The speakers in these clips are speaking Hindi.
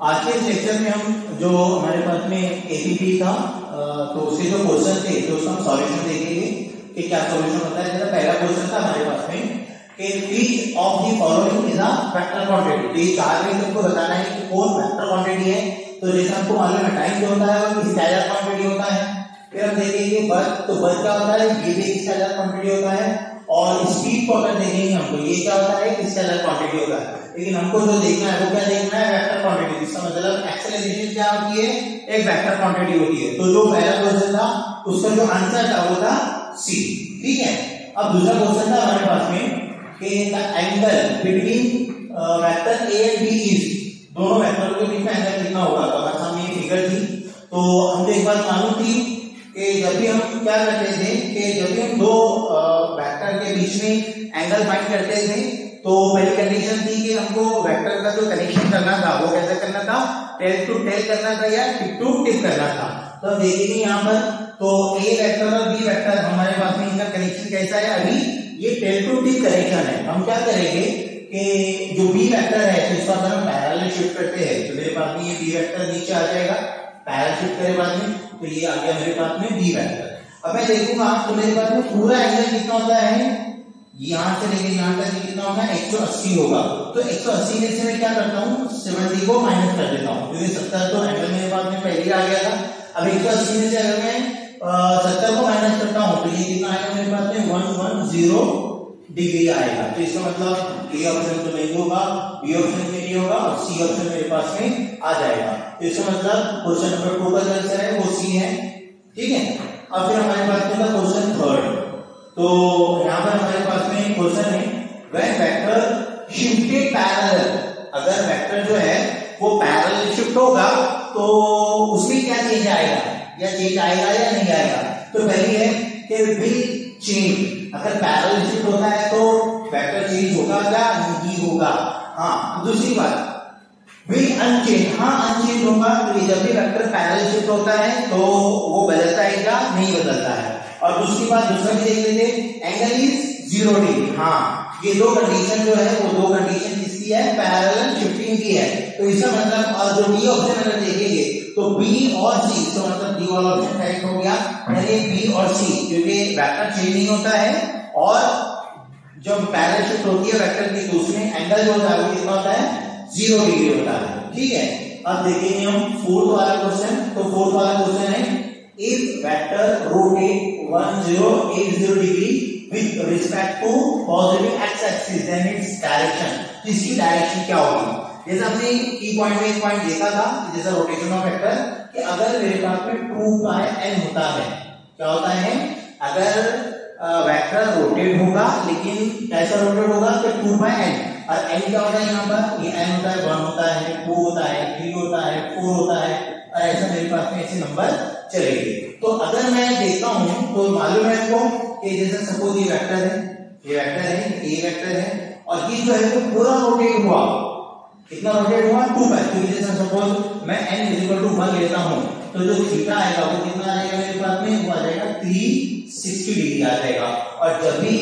आज के लेक्चर में हम जो हमारे पास में एपीपी था तो उसके जो क्वेश्चन थे तो उसका हम सॉल्यूशन देखेंगे कि क्या सॉल्यूशन होता है। जैसा पहला क्वेश्चन था हमारे पास में कि which of the following is a vector quantity. तो ये चार में हमको बताना है कि कौन वेक्टर क्वांटिटी है। तो जैसे हमको मालूम है टाइम जो होता है वो स्केलर क्वांटिटी होता है। फिर हम देखेंगे बर्थ, तो बर्थ क्या होता है, ये भी स्केलर क्वांटिटी होता है। और स्पीड को अगर देखेंगे हमको, ये क्या होता है, स्केलर क्वांटिटी होता है। लेकिन हमको जो देखना है वो क्या देखना है, वेक्टर क्वांटिटी। इसका मतलब एक्सेलरेशन क्या होती है, एक वेक्टर क्वांटिटी होती है। तो जो पहला क्वेश्चन था उसका जो आंसर था वो था सी। ठीक है। अब दूसरा क्वेश्चन था हमारे पास में कि the angle between vector A and B is, दोनों वेक्टर के बीच में एंगल कितना होगा। तो हमारे सामने ये फिगर थी। तो हमको एक बात मालूम थी कि जब भी हम क्या करते थे कि जब भी हम दो वेक्टर के बीच में एंगल फाइंड करते थे तो पहली कंडीशन थी कि हमको वेक्टर का जो कनेक्शन करना था वो कैसे करना था, टेल टू टेल करना था या टिप टू टिप करना था। तो हम देखेंगे यहाँ पर तो ए वेक्टर और बी वेक्टर हमारे पास में इनका कनेक्शन कैसा है, अभी ये टेल टू टिप कनेक्शन है। हम क्या करेंगे कि जो बी वेक्टर है तो इसको अगर हम पैरेलल शिफ्ट करते हैं तो मेरे पास में ये बी वेक्टर नीचे आ जाएगा, पैरेलल शिफ्ट करे बाद में तो ये आ गया मेरे पास में बी वेक्टर। अब मैं देखूंगा तो मेरे पास में पूरा एंगल कितना होता है, यहां से लेके यहां तक कितना होगा, 180 होगा। तो 180 में से मैं क्या करता हूँ, 70 को माइनस कर देता हूँ क्योंकि 70 तो एंगल मेरे पास में पहले आ गया था। अब 180 में से अगर मैं 70 को माइनस करता हूँ तो ये कितना आएगा मेरे पास में 110 डिग्री आएगा। तो इसका मतलब ए ऑप्शन तो नहीं होगा, बी ऑप्शन में नहीं होगा और सी ऑप्शन मेरे पास में आ जाएगा। तो इसका मतलब क्वेश्चन नंबर 2 का आंसर है वो सी है। ठीक है। अब फिर हमारे पास में क्वेश्चन थर्ड। तो यहाँ पर हमारे पास में क्वेश्चन है व्हेन वेक्टर शिफ्टेड पैरेलल, अगर वेक्टर जो है वो पैरेलल शिफ्ट होगा तो उसमें क्या चेंज आएगा, या चेंज आएगा या नहीं आएगा। तो पहली है कि विल चेंज, अगर पैरेलल शिफ्ट होता है तो वेक्टर चेंज होगा या नहीं होगा। हाँ। दूसरी बात विल अनचेंज, हाँ अनचेंज होगा। तो ये जब भी वेक्टर पैरेलल शिफ्ट होता है तो वो बदलता है या नहीं बदलता है। और दूसरी बात दूसरा भी देख लेते, एंगल इज 0 डिग्री। हाँ, ये दो कंडीशन जो है वो दो कंडीशन किसकी है, पैरेलल शिफ्टिंग की है। तो इसका मतलब, और जो बी ऑप्शन अगर देखेंगे तो बी और सी, तो मतलब डी वाला ऑप्शन करेक्ट हो गया, यानी बी और सी, क्योंकि वेक्टर चेंज नहीं होता है और जब पैरेलल शिफ्ट होती है वेक्टर की तो उसमें एंगल जो होता है वो कितना होता है, 0 डिग्री होता है। ठीक है। अब देखेंगे हम फोर्थ वाला क्वेश्चन। तो फोर्थ वाला क्वेश्चन है if vector rotate 1080 degree with respect to positive X axis then its direction, इसकी डायरेक्शन क्या होगी। जैसे हमने की पॉइंट में एक पॉइंट देखा था जैसा रोटेशन ऑफ वेक्टर कि अगर मेरे पास में 2πn होता है, क्या होता है, अगर वेक्टर रोटेट होगा लेकिन कैसा रोटेट होगा कि 2πn, और n क्या होता है यहाँ पर, ये n होता है, 1 होता है, 2 होता है, 3 होता है, 4 होता है, और ऐसा मेरे पास में ऐसे नंबर चलेंगे। तो अगर मैं देखता हूं तो मालूम है आपको कि जैसे सपोज ये वेक्टर है, ये वेक्टर है, ये वेक्टर है, और ये जो है वो पूरा रोटेट हुआ, कितना रोटेट हुआ, 2π। क्योंकि जैसे सपोज मैं n = 1 लेता हूं तो जो थीटा आएगा वो कितना आ जाएगा मेरे पास में, वो आ जाएगा 360 डिग्री आ जाएगा। और जब भी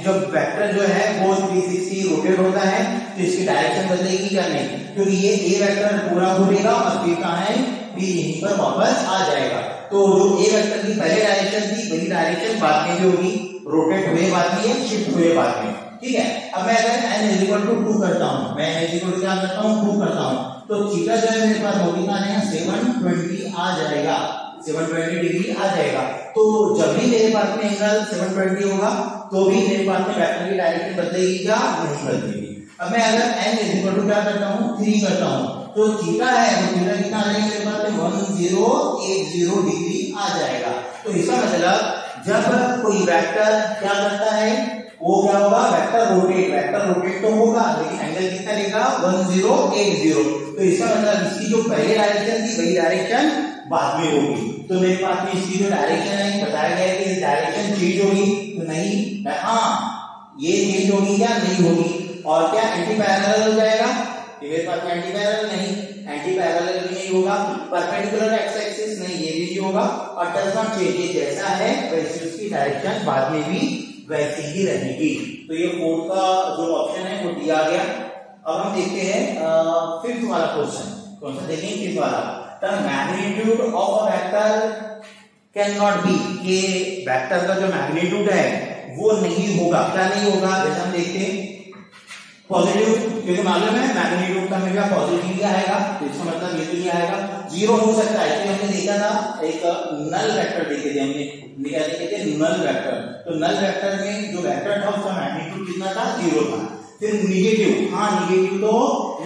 जब वेक्टर जो है वो 360 रोटेट होता है तो इसकी डायरेक्शन बदलेगी या नहीं, क्योंकि ये ए वेक्टर पूरा घूमेगा और फिर कहाँ है, फिर यहीं पर वापस आ जाएगा। तो जो ए वेक्टर की पहले डायरेक्शन थी वही डायरेक्शन बाद में भी होगी, रोटेट हुए बाद में या शिफ्ट हुए बाद में। ठीक है। अब मैं अगर n = 2 करता हूँ, मैं n = क्या करता हूँ, 2 करता हूँ, तो थीटा जो है मेरे पास वो कितना आएगा, 720 आ जाएगा, 720 डिग्री आ जाएगा। तो जब भी मेरे पास में एंगल 720 होगा तो भी मेरे पास में वेक्टर की डायरेक्शन बदलेगी या नहीं बदलेगी। अब मैं अगर n क्या करता हूँ, 3 करता हूँ, तो थीटा है तो थीटा कितना आ जाएगा मेरे पास में, 1080 डिग्री आ जाएगा। तो इसका मतलब जब कोई वेक्टर क्या करता है वो क्या होगा, वेक्टर रोटेट तो होगा लेकिन एंगल कितना लेगा, 1080। तो इसका मतलब इसकी जो पहले डायरेक्शन थी वही डायरेक्शन बाद में होगी। तो मेरे पास में इसकी जो डायरेक्शन है बताया गया है कि डायरेक्शन चेंज होगी तो नहीं, हाँ ये चेंज होगी या नहीं होगी। और क्या एंटी पैरेलल हो जाएगा, मेरे पास में एंटी पैरेलल नहीं, एंटी पैरेलल भी नहीं होगा, परपेंडिकुलर एक्स एक्सिस नहीं, ये भी नहीं होगा, और डज नॉट चेंज, ये जैसा है वैसे उसकी डायरेक्शन बाद में भी वैसी ही रहेगी। तो ये फोर्थ का जो ऑप्शन है वो डी आ गया। अब हम देखते हैं फिफ्थ वाला क्वेश्चन। कौन सा देखेंगे? फिफ्थ वाला। The magnitude of a vector can not be, कि वेक्टर का जो मैग्नीट्यूड है वो नहीं होगा। क्या नहीं होगा? जैसे हम देखते हैं पॉजिटिव, क्योंकि मालूम है मैग्नीट्यूड का हमेशा पॉजिटिव ही आएगा, तो इसका मतलब ये तो ये आएगा। जीरो हो सकता है, इसलिए हमने देखा था एक नल वेक्टर देखे थे हमने, क्या देखे थे? Null vector. तो नल वेक्टर में जो वेक्टर था उसका मैग्नीट्यूड कितना था? जीरो था। फिर निगेटिव, हाँ निगेटिव तो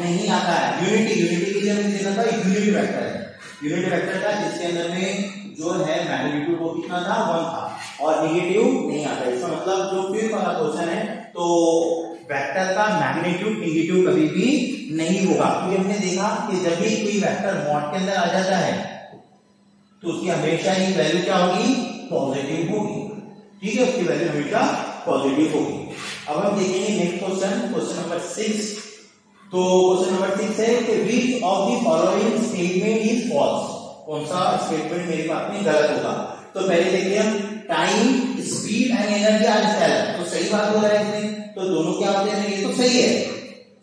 नहीं आता है। यूनिटी, यूनिटी के लिए हमने देखा था यूनिटी वेक्टर है, यूनिटी वेक्टर था जिसके अंदर में जो है मैग्नीट्यूड वो कितना था? 1 था, और निगेटिव नहीं आता। इसका मतलब जो फिफ्थ वाला क्वेश्चन है, तो वेक्टर का मैग्नीट्यूड निगेटिव कभी भी नहीं होगा, क्योंकि हमने देखा कि जब भी कोई वेक्टर मॉड के अंदर आ जाता है तो उसकी हमेशा ही वैल्यू क्या होगी? पॉजिटिव होगी। ठीक है, उसकी वैल्यू हमेशा पॉजिटिव होगी। अब हम देखेंगे नेक्स्ट क्वेश्चन, क्वेश्चन नंबर 6। तो क्वेश्चन नंबर 6 है कि which of the following statement is false? कौन सा स्टेटमेंट मेरे पास में गलत होगा? तो पहले देखिए हम, time, speed and energy are scalar, तो सही बात हो रहा है इसमें, तो दोनों क्या होते हैं? ये तो सही है,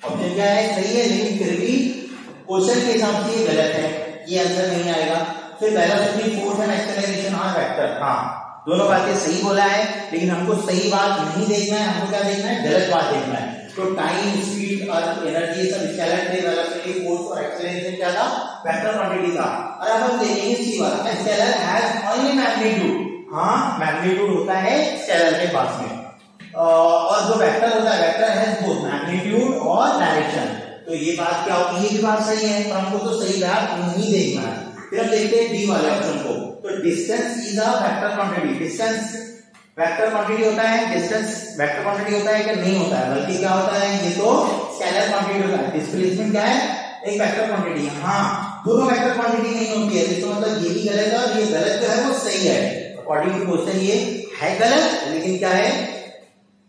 ऑप्शन क्या है? सही है, लेकिन फिर भी क्वेश्चन के हिसाब से ये गलत है, ये आंसर नहीं आएगा। फिर velocity, force and acceleration are vector, हाँ दोनों बातें सही बोला है, लेकिन हमको सही बात नहीं देखना है, हमको क्या देखना है? गलत बात देखना है। तो टाइम, स्पीड और एनर्जी सब स्केलर थे, वेलोसिटी, फोर्स और एक्सेलरेशन क्या था? वेक्टर क्वांटिटी था। और अब हम देखेंगे सी वाला, स्केलर हैज ओनली मैग्नीट्यूड, हाँ मैग्नीट्यूड होता है स्केलर के पास में, और जो वेक्टर होता है वेक्टर हैज बोथ मैग्नीट्यूड और डायरेक्शन। तो ये बात क्या होगी? ये भी बात सही है, पर हमको तो सही बात नहीं देखना है। फिर हम देखते हैं डी वाले ऑप्शन को, तो distance is a vector quantity. Distance vector quantity होता है, डिस्टेंस वेक्टर क्वांटिटी होता है कि नहीं होता है? बल्कि क्या होता है? ये तो स्केलर क्वांटिटी होता है। डिस्प्लेसमेंट क्या है? एक वेक्टर क्वांटिटी है। हाँ दोनों वेक्टर क्वांटिटी नहीं होती है, इसका मतलब ये भी गलत है और ये गलत जो है वो सही है। अकॉर्डिंग टू क्वेश्चन ये है गलत, लेकिन क्या है?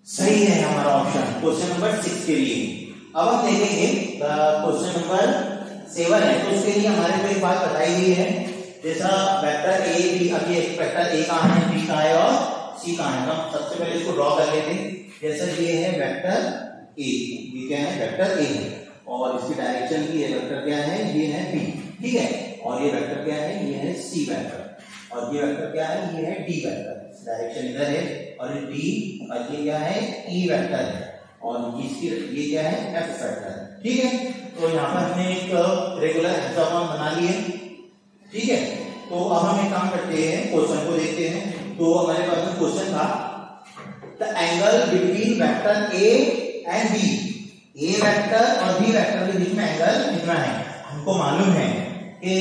सही है हमारा ऑप्शन क्वेश्चन नंबर 6 के लिए। अब हम देखेंगे क्वेश्चन नंबर 7 है, तो उसके लिए हमारे को एक बात बताई गई है, जैसा वेक्टर ए बी, अभी एक वेक्टर ए कहाँ है, बी कहाँ है और सी कहाँ है। हम सबसे पहले इसको ड्रॉ कर लेते हैं। जैसा ये है वेक्टर ए, ये क्या है? वेक्टर ए है, और इसकी डायरेक्शन की ये वेक्टर क्या है? ये है बी, ठीक है। और ये वेक्टर क्या है? ये है सी वेक्टर, और ये वेक्टर क्या है? ये है डी वेक्टर। डायरेक्शन इधर है, और ये डी, और ये क्या है? ई वेक्टर है, और इसकी ये क्या है? एफ वेक्टर, ठीक है। तो यहाँ पर हमने एक रेगुलर हेक्सागोन बना लिए, ठीक है। तो अब हम एक काम करते हैं, क्वेश्चन को देखते हैं। तो हमारे पास में क्वेश्चन था, the angle between vector A and B, A vector और बी वेक्टर के बीच में एंगल कितना है? हमको मालूम है कि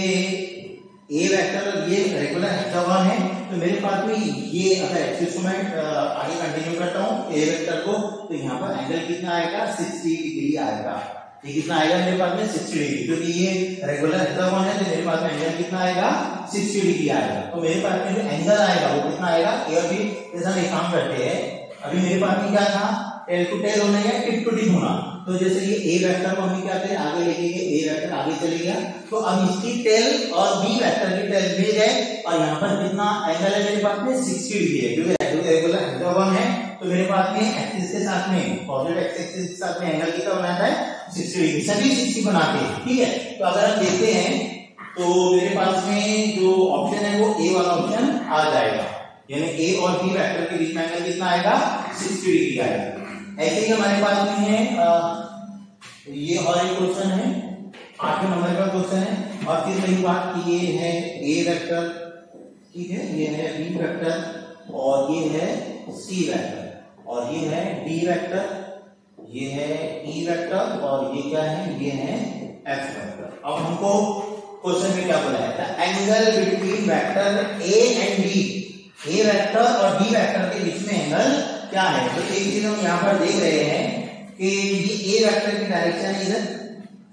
ए वेक्टर और ये रेगुलर हेक्सागोन है, तो मेरे पास में ये अगर एक्सिस को मैं आगे कंटिन्यू करता हूँ ए वेक्टर को, तो यहाँ पर एंगल कितना आएगा? 60 डिग्री आएगा। ये कितना आएगा मेरे पास में? 60 डिग्री, क्योंकि ये रेगुलर हेक्सागोन है, तो मेरे पास में एंगल कितना आएगा? 60 डिग्री आएगा। तो मेरे पास में जो एंगल आएगा वो कितना आएगा? ए और बी, जैसा हम एक काम करते हैं, अभी मेरे पास में क्या था? टेल टू टेल होना या टिप टू टिप होना। तो जैसे ये ए वेक्टर को हम क्या करें? आगे लेके गए, ए वेक्टर आगे चले गया, तो अब इसकी टेल और बी वेक्टर की टेल मिल गए, और यहाँ पर कितना एंगल है मेरे पास में? 60 डिग्री है, क्योंकि रेगुलर हेक्सागोन है, तो मेरे पास में एक्सिस के साथ में, पॉजिटिव एक्सिस के साथ में एंगल कितना बनाता है? 60 डिग्री, सभी 60 बनाते हैं, ठीक है। तो अगर हम देखते हैं तो मेरे पास में जो ऑप्शन है वो ए वाला ऑप्शन आ जाएगा, यानी ए और बी वेक्टर के बीच में एंगल कितना आएगा? 60 डिग्री आएगा। ऐसे ही हमारे पास में है ये और एक क्वेश्चन है, 8वें नंबर का क्वेश्चन है, और फिर वही बात कि ये है ए वेक्टर, ठीक है, ये है बी वेक्टर, और ये है सी वेक्टर, और ये है डी वेक्टर, ये है ई वेक्टर, और ये क्या है? ये है एफ वेक्टर। अब हमको क्वेश्चन में क्या बोला है? The angle between vector A and B, A vector और बी वेक्टर के बीच में एंगल क्या है? तो एक चीज हम यहाँ पर देख रहे हैं कि ये ए वेक्टर की डायरेक्शन है इधर,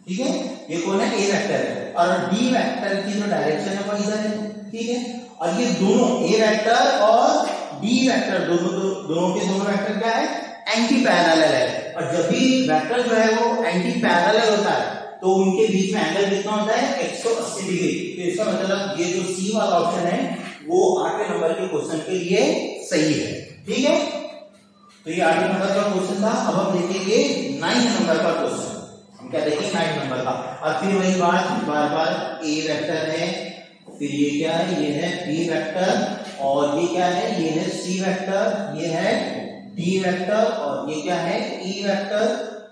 ठीक है, ये कौन है? ए वेक्टर है, और बी वेक्टर की जो डायरेक्शन है वो इधर है, ठीक है। और ये दोनों ए वेक्टर और बी वेक्टर दोनों के दोनों वेक्टर क्या है? एंटी पैरेलल है, और जब भी वेक्टर जो है वो एंटी पैरेलल होता है तो उनके बीच में एंगल कितना होता है? 180 डिग्री। तो इसका मतलब ये जो सी वाला ऑप्शन है वो 8वें नंबर के क्वेश्चन के लिए सही है, ठीक है। तो ये 8वें नंबर का क्वेश्चन था। अब हम देखेंगे 9वें नंबर का क्वेश्चन। क्या देखेंगे 9 नंबर का। और फिर वही बात बार बार ए वेक्टर है, फिर ये क्या है, ये है बी वेक्टर, और ये क्या है, ये है सी वेक्टर, ये है डी वेक्टर, और ये क्या है ई वेक्टर,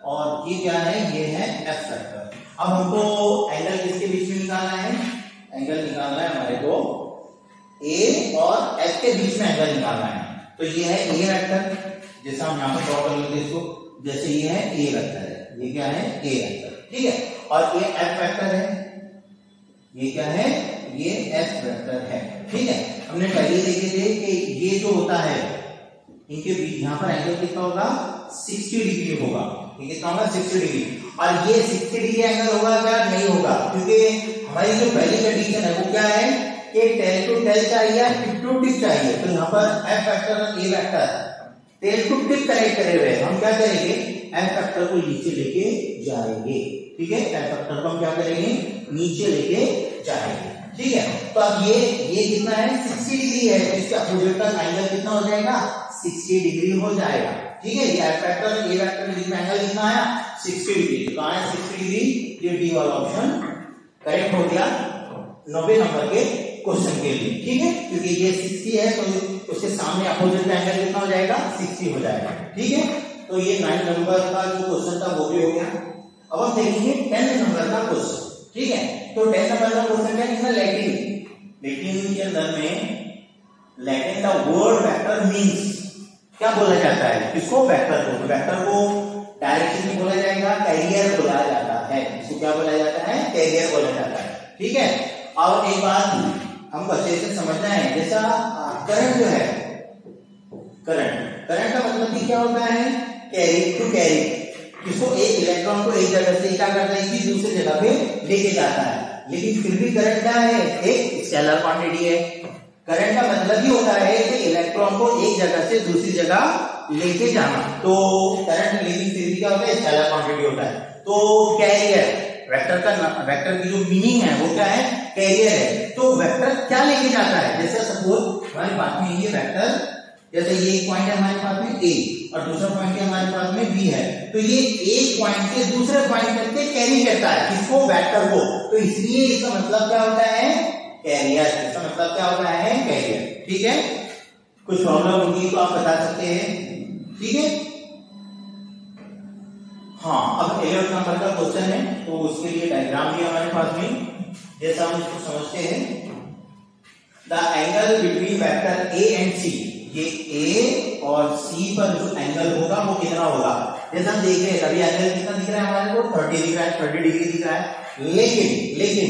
और ये क्या है, ये है एफ वेक्टर। अब हमको एंगल किसके बीच में निकालना है, एंगल निकालना है हमारे को ए और एफ के बीच में एंगल निकालना है। तो ये है ए वेक्टर, जैसा हम यहाँ पर ड्रॉ कर लेते हैं इसको, जैसे ये है ए वेक्टर है, ये क्या है ए वेक्टर, ठीक है, और ये एफ वेक्टर है, ये क्या है, ये एफ वेक्टर है, ठीक है। हमने पहले देखे थे कि ये जो होता है इनके बीच यहाँ पर एंगल कितना होगा, 60 डिग्री होगा, ये कितना होगा 60 डिग्री, और ये 60 डिग्री एंगल होगा क्या, नहीं होगा, क्योंकि हमारी जो पहली कंडीशन है वो क्या है कि टेल टू टेल चाहिए, टिप टू टिप चाहिए। तो यहाँ पर एफ वेक्टर और A vector tail to tip connect करे हुए, हम क्या करेंगे, एफ वेक्टर को नीचे लेके जाएंगे, ठीक है, एफ वेक्टर को हम क्या करेंगे, नीचे लेके जाएंगे, ठीक है। तो अब ये कितना है, 60 डिग्री है, इसके अपोजिट का एंगल कितना हो जाएगा, 60 डिग्री हो जाएगा, ठीक है। ये एफ वेक्टर और ए वेक्टर के बीच में एंगल कितना आया, 60 डिग्री, तो आया 60 डिग्री, ये डी वाला ऑप्शन करेक्ट हो गया 90 नंबर के क्वेश्चन के लिए, ठीक है, क्योंकि ये 60 है तो उसके सामने अपोजिट का एंगल कितना हो जाएगा, 60 हो जाएगा, ठीक है। तो ये 9 नंबर का जो क्वेश्चन था वो भी हो गया। अब हम देखेंगे 10 नंबर का क्वेश्चन, ठीक है। तो 10 नंबर का क्वेश्चन क्या है, लैटिन के अंदर में लैटिन का वर्ड वेक्टर मीन्स क्या बोला जाता है, इसको वेक्टर को, वेक्टर को डायरेक्शन में बोला जाएगा, कैरियर बोला जाता है, इसको क्या बोला जाता है, कैरियर बोला जाता है, ठीक है। और एक बात हमको अच्छे से समझना है, जैसा करंट जो है, करंट का मतलब भी क्या होता है, कैरी टू कैरी, इसको एक इलेक्ट्रॉन को एक जगह से क्या करता है, इसी दूसरी जगह पे लेके जाता है, लेकिन फिर भी करंट क्या है, एक स्केलर क्वांटिटी है। करंट का मतलब ही होता है कि इलेक्ट्रॉन को एक जगह से दूसरी जगह लेके जाना, तो करंट, लेकिन फिर भी क्या होता है, स्केलर क्वांटिटी होता है। तो कैरियर, वेक्टर की जो मीनिंग है वो क्या है, कैरियर है। तो वेक्टर क्या लेके जाता है, जैसे सपोज हमारे पास में ये वेक्टर, जैसे ये एक पॉइंट है हमारे पास में ए और दूसरा पॉइंट हमारे पास में बी है, तो ये एक पॉइंट से दूसरे पॉइंट तक के कैरी करता है किसको, वेक्टर को, तो इसलिए इसका मतलब क्या होता है, कैरियर, इसका मतलब क्या होता है, कैरियर, ठीक है। कुछ प्रॉब्लम होगी तो आप बता सकते हैं, ठीक है। हाँ, अब 11 नंबर का क्वेश्चन है, तो उसके लिए डायग्राम भी हमारे पास में, जैसा हम इसको समझते हैं, the angle between vector A and C, ये ए और सी पर जो एंगल होगा वो कितना होगा, जैसा हम देख रहे हैं अभी एंगल कितना दिख रहा है हमारे को, 30 दिख रहा है, 30 डिग्री दिख रहा है, लेकिन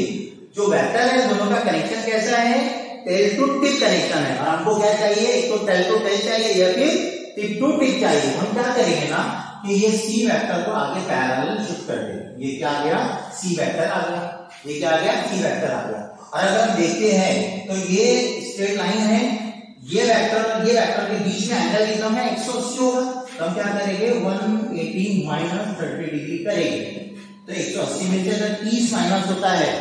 जो वेक्टर है दोनों का कनेक्शन कैसा है, टेल टू टिप कनेक्शन है, और हमको क्या चाहिए, एक तो टेल टू टेल चाहिए या फिर टिप टू टिप चाहिए। हम क्या करेंगे ना कि ये सी वेक्टर को आगे पैरेलल शिफ्ट कर देंगे, ये क्या आ गया, सी वेक्टर आ गया, ये क्या आ गया, सी वेक्टर आ गया। और अगर हम देखते हैं तो ये स्ट्रेट लाइन है, ये वेक्टर के बीच में एंगल कितना है, 180 होगा, तो हम क्या करेंगे, 180 माइनस 30 डिग्री करेंगे, तो 180 में से अगर 30 माइनस होता है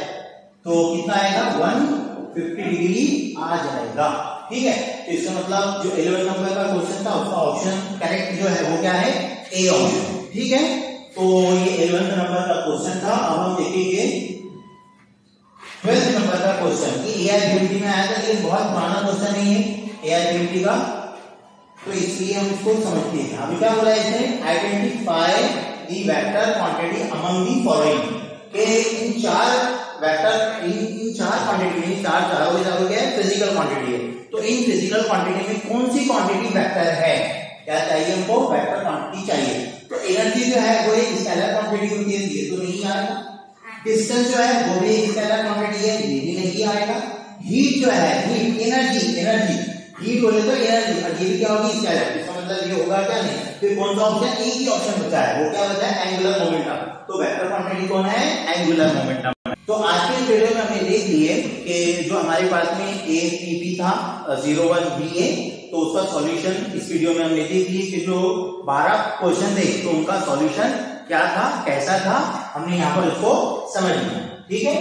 तो कितना आएगा, 150 डिग्री आ जाएगा, ठीक है। तो इसका मतलब जो 11 नंबर का क्वेश्चन था उसका ऑप्शन करेक्ट जो है वो क्या है, ए ऑप्शन, ठीक है। तो ये 11 नंबर का क्वेश्चन था। अब हम देखेंगे 12 नंबर का क्वेश्चन कि एआईबीएमटी में आया था, लेकिन बहुत पुराना क्वेश्चन नहीं है एआईबीएमटी का, तो इसलिए हम इसको समझते हैं। अभी क्या बोला है इसने, identify the vector quantity among the following, के इन चार वेक्टर, इन चार क्वांटिटी में, चार हो गया फिजिकल क्वांटिटी है, तो इन फिजिकल क्वांटिटी में कौन सी क्वांटिटी वेक्टर है, क्या चाहिए हमको, वेक्टर क्वांटिटी चाहिए। तो एनर्जी जो है वो एक स्केलर क्वांटिटी होती है, ये तो नहीं आएगा। डिस्टेंस जो है वो भी एक स्केलर क्वांटिटी है, ये भी नहीं आएगा। हीट जो है, हीट, एनर्जी, हीट बोले तो एनर्जी, और ये भी क्या होगी, स्केलर, इसका मतलब ये होगा क्या, नहीं। फिर कौन सा ऑप्शन, एक ही ऑप्शन बचा है, वो क्या बचा है, एंगुलर मोमेंटम। तो वेक्टर क्वांटिटी कौन है, एंगुलर मोमेंटम। तो आज के वीडियो में हमने देख लिए कि जो हमारे पास में APP था 01VA, तो उसका सॉल्यूशन इस वीडियो में हमने देख लिए कि जो 12 क्वेश्चन थे तो उनका सॉल्यूशन क्या था, कैसा था, हमने यहाँ पर उसको समझ लिया, ठीक है।